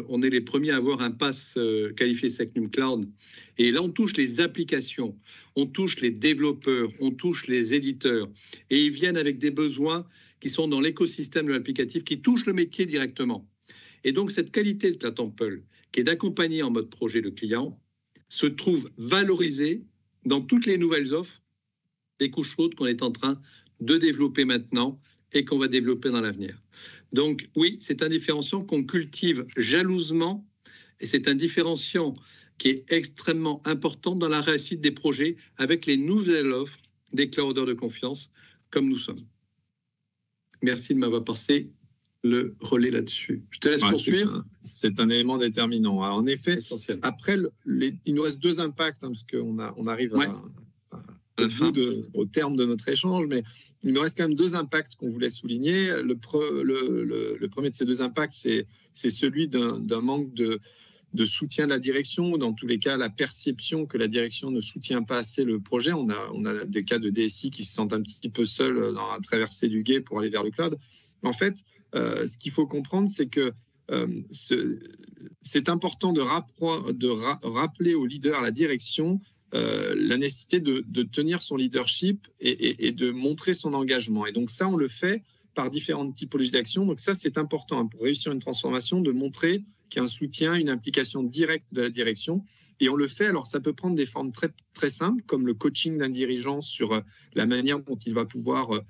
on est les premiers à avoir un pass qualifié Secnum Cloud. Et là, on touche les applications, on touche les développeurs, on touche les éditeurs. Et ils viennent avec des besoins qui sont dans l'écosystème de l'applicatif, qui touchent le métier directement. Et donc, cette qualité de Cloud Temple, qui est d'accompagner en mode projet le client, se trouve valorisée dans toutes les nouvelles offres des couches hautes qu'on est en train de développer maintenant et qu'on va développer dans l'avenir. Donc oui, c'est un différenciant qu'on cultive jalousement, et c'est un différenciant qui est extrêmement important dans la réussite des projets avec les nouvelles offres des clouders de confiance comme nous sommes. Merci de m'avoir passé le relais là-dessus. Je te laisse poursuivre.
C'est un élément déterminant. Alors, en effet, après, il nous reste 2 impacts, parce qu'on arrive au terme de notre échange, mais il nous reste quand même 2 impacts qu'on voulait souligner. Le premier de ces 2 impacts, c'est celui d'un manque de soutien de la direction, dans tous les cas la perception que la direction ne soutient pas assez le projet. On a des cas de DSI qui se sentent un petit peu seuls dans la traversée du gué pour aller vers le cloud. En fait, ce qu'il faut comprendre, c'est que c'est important de rappeler aux leaders, à la direction, la nécessité de tenir son leadership et de montrer son engagement. Et donc ça, on le fait par différentes typologies d'actions. Donc ça, c'est important pour réussir une transformation, de montrer qu'il y a un soutien, une implication directe de la direction. Et on le fait, alors ça peut prendre des formes très, très simples, comme le coaching d'un dirigeant sur la manière dont il va pouvoir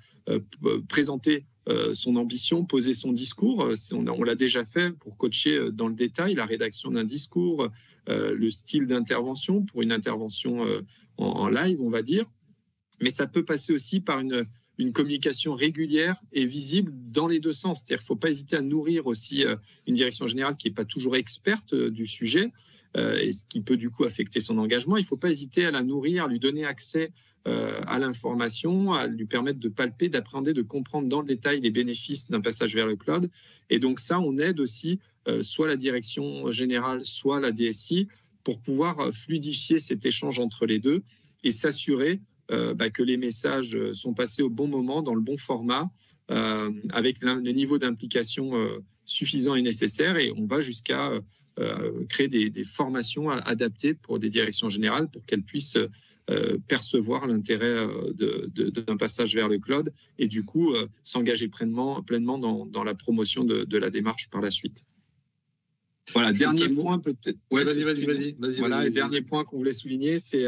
présenter son ambition, poser son discours. On l'a déjà fait pour coacher dans le détail la rédaction d'un discours, le style d'intervention pour une intervention en live, on va dire. Mais ça peut passer aussi par une communication régulière et visible dans les 2 sens. C'est-à-dire qu'il ne faut pas hésiter à nourrir aussi une direction générale qui n'est pas toujours experte du sujet, et ce qui peut du coup affecter son engagement. Il ne faut pas hésiter à la nourrir, à lui donner accès à l'information, à lui permettre de palper, d'appréhender, de comprendre dans le détail les bénéfices d'un passage vers le cloud. Et donc ça, on aide aussi soit la direction générale, soit la DSI pour pouvoir fluidifier cet échange entre les deux et s'assurer que les messages sont passés au bon moment, dans le bon format, avec le niveau d'implication suffisant et nécessaire. Et on va jusqu'à créer des formations adaptées pour des directions générales pour qu'elles puissent percevoir l'intérêt d'un passage vers le cloud et du coup s'engager pleinement dans la promotion de la démarche par la suite. Voilà, dernier point peut-être. Ouais,
vas-y.
Voilà, et dernier point qu'on voulait souligner, c'est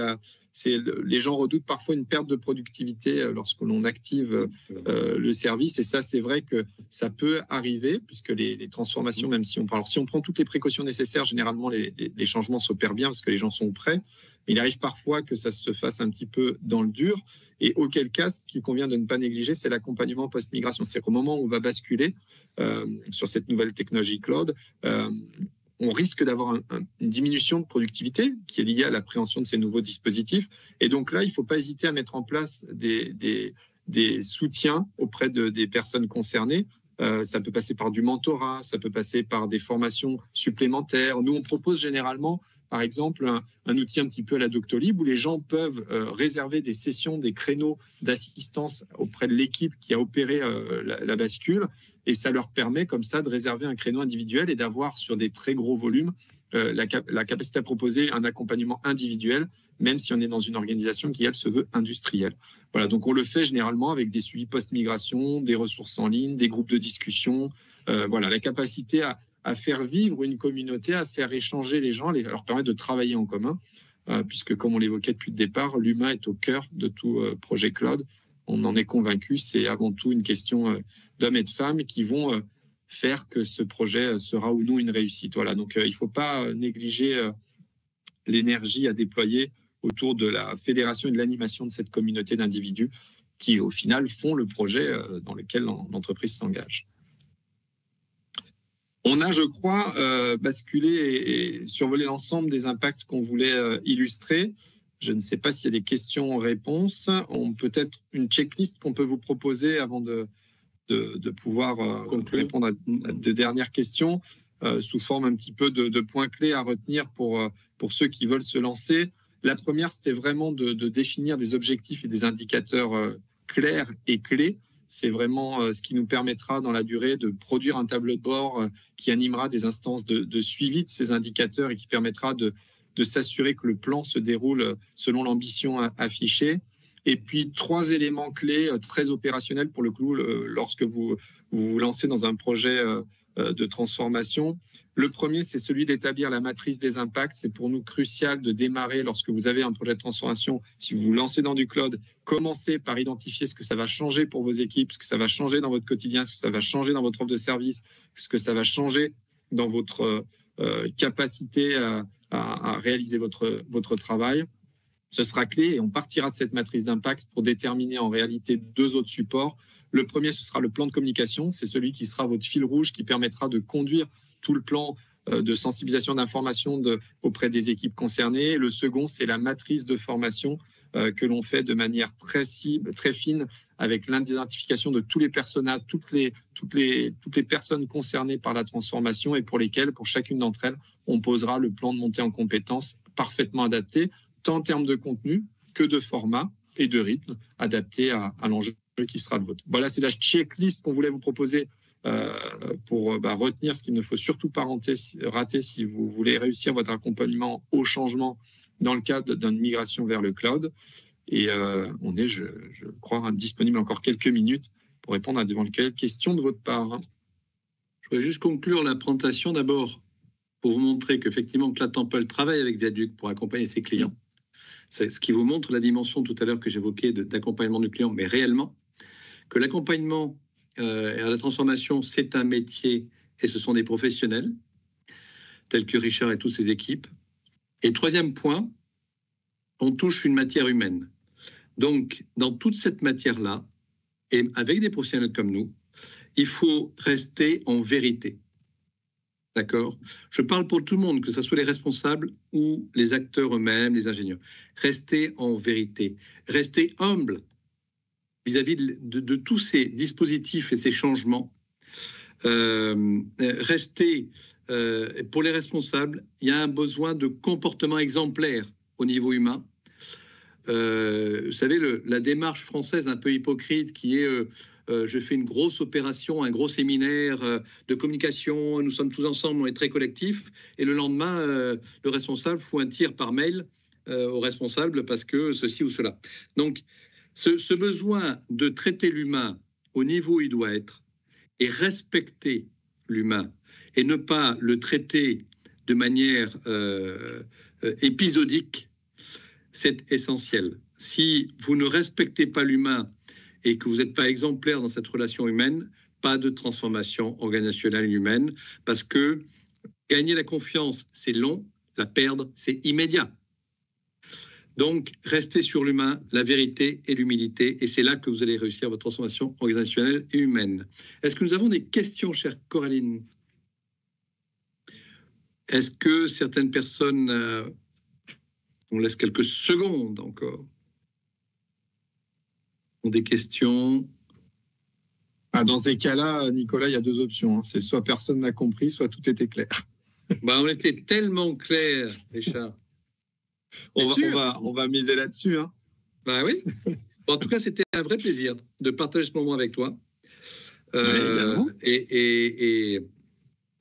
les gens redoutent parfois une perte de productivité lorsque l'on active le service. Et ça, c'est vrai que ça peut arriver puisque les transformations, même si on prend toutes les précautions nécessaires, généralement les changements s'opèrent bien parce que les gens sont prêts. Mais il arrive parfois que ça se fasse un petit peu dans le dur. Et auquel cas, ce qu'il convient de ne pas négliger, c'est l'accompagnement post-migration. C'est-à-dire qu'au moment où on va basculer sur cette nouvelle technologie cloud, on risque d'avoir une diminution de productivité qui est liée à l'appréhension de ces nouveaux dispositifs. Et donc là, il ne faut pas hésiter à mettre en place des soutiens auprès des personnes concernées. Ça peut passer par du mentorat, ça peut passer par des formations supplémentaires. Nous, on propose généralement, par exemple, un outil un petit peu à la Doctolib où les gens peuvent réserver des sessions, des créneaux d'assistance auprès de l'équipe qui a opéré la bascule. Et ça leur permet comme ça de réserver un créneau individuel et d'avoir sur des très gros volumes la capacité à proposer un accompagnement individuel, même si on est dans une organisation qui, elle, se veut industrielle. Voilà, donc on le fait généralement avec des suivis post-migration, des ressources en ligne, des groupes de discussion. Voilà, la capacité à faire vivre une communauté, à faire échanger les gens, à leur permettre de travailler en commun, puisque comme on l'évoquait depuis le départ, l'humain est au cœur de tout projet cloud. On en est convaincu, c'est avant tout une question d'hommes et de femmes qui vont faire que ce projet sera ou non une réussite. Voilà, donc il ne faut pas négliger l'énergie à déployer autour de la fédération et de l'animation de cette communauté d'individus qui, au final, font le projet dans lequel l'entreprise s'engage. On a, je crois, basculé et survolé l'ensemble des impacts qu'on voulait illustrer. Je ne sais pas s'il y a des questions-réponses. Peut-être une checklist qu'on peut vous proposer avant de pouvoir répondre à de dernières questions sous forme un petit peu de points clés à retenir pour ceux qui veulent se lancer. La première, c'était vraiment de définir des objectifs et des indicateurs clairs et clés. C'est vraiment ce qui nous permettra dans la durée de produire un tableau de bord qui animera des instances de suivi de ces indicateurs et qui permettra de s'assurer que le plan se déroule selon l'ambition affichée. Et puis, 3 éléments clés très opérationnels pour le coup lorsque vous vous lancez dans un projet de transformation. Le premier, c'est celui d'établir la matrice des impacts. C'est pour nous crucial de démarrer lorsque vous avez un projet de transformation. Si vous vous lancez dans du cloud, commencez par identifier ce que ça va changer pour vos équipes, ce que ça va changer dans votre quotidien, ce que ça va changer dans votre offre de service, ce que ça va changer dans votre capacité à réaliser votre travail. Ce sera clé et on partira de cette matrice d'impact pour déterminer en réalité 2 autres supports. Le premier, ce sera le plan de communication. C'est celui qui sera votre fil rouge qui permettra de conduire tout le plan de sensibilisation d'information auprès des équipes concernées. Le second, c'est la matrice de formation que l'on fait de manière très fine avec l'identification de tous les personas, toutes les personnes concernées par la transformation et pour lesquelles, pour chacune d'entre elles, on posera le plan de montée en compétences parfaitement adapté, tant en termes de contenu que de format et de rythme adapté à l'enjeu qui sera le vôtre. Voilà, c'est la checklist qu'on voulait vous proposer pour retenir ce qu'il ne faut surtout pas rater si vous voulez réussir votre accompagnement au changement dans le cadre d'une migration vers le cloud. Et on est, je crois, disponible encore quelques minutes pour répondre à d'éventuelles questions de votre part.
Je voudrais juste conclure la présentation d'abord pour vous montrer qu'effectivement Cloud Temple travaille avec Viaduc pour accompagner ses clients. C'est ce qui vous montre la dimension tout à l'heure que j'évoquais d'accompagnement du client, mais réellement, que l'accompagnement à la transformation, c'est un métier et ce sont des professionnels, tels que Richard et toutes ses équipes. Et troisième point, on touche une matière humaine. Donc, dans toute cette matière-là, et avec des professionnels comme nous, il faut rester en vérité. D'accord ? Je parle pour tout le monde, que ce soit les responsables ou les acteurs eux-mêmes, les ingénieurs. Restez en vérité. Restez humble vis-à-vis de tous ces dispositifs et ces changements. Restez, pour les responsables, il y a un besoin de comportement exemplaire au niveau humain. Vous savez, la démarche française un peu hypocrite qui est je fais une grosse opération, un gros séminaire de communication, nous sommes tous ensemble, on est très collectifs, et le lendemain, le responsable fout un tir par mail au responsable parce que ceci ou cela. Donc, ce besoin de traiter l'humain au niveau où il doit être et respecter l'humain et ne pas le traiter de manière épisodique, c'est essentiel. Si vous ne respectez pas l'humain et que vous n'êtes pas exemplaire dans cette relation humaine, pas de transformation organisationnelle humaine, parce que gagner la confiance, c'est long, la perdre, c'est immédiat. Donc, restez sur l'humain, la vérité et l'humilité, et c'est là que vous allez réussir votre transformation organisationnelle et humaine. Est-ce que nous avons des questions, chère Coraline ? Est-ce que certaines personnes... on laisse quelques secondes encore. Ont des questions ?
Dans ces cas-là, Nicolas, il y a 2 options. C'est soit personne n'a compris, soit tout était clair.
On était tellement clair, Richard.
On va miser là-dessus. Hein.
Oui. En tout cas, c'était un vrai plaisir de partager ce moment avec toi. Et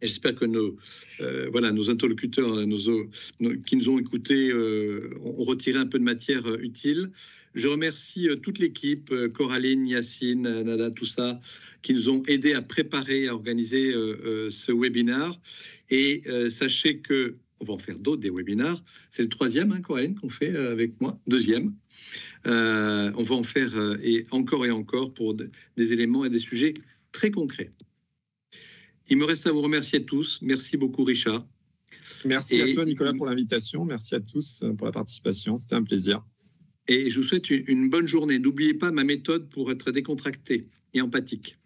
j'espère que nos interlocuteurs qui nous ont écoutés ont retiré un peu de matière utile. Je remercie toute l'équipe, Coraline, Yacine, Nada, tout ça, qui nous ont aidés à préparer, à organiser ce webinaire. Et sachez que on va en faire d'autres, des webinaires. C'est le 3e, Coraline, qu'on fait avec moi. 2e. On va en faire et encore pour des éléments et des sujets très concrets. Il me reste à vous remercier tous. Merci beaucoup, Richard.
Merci à toi, Nicolas, pour l'invitation. Merci à tous pour la participation. C'était un plaisir.
Et je vous souhaite une bonne journée. N'oubliez pas ma méthode pour être décontracté et empathique.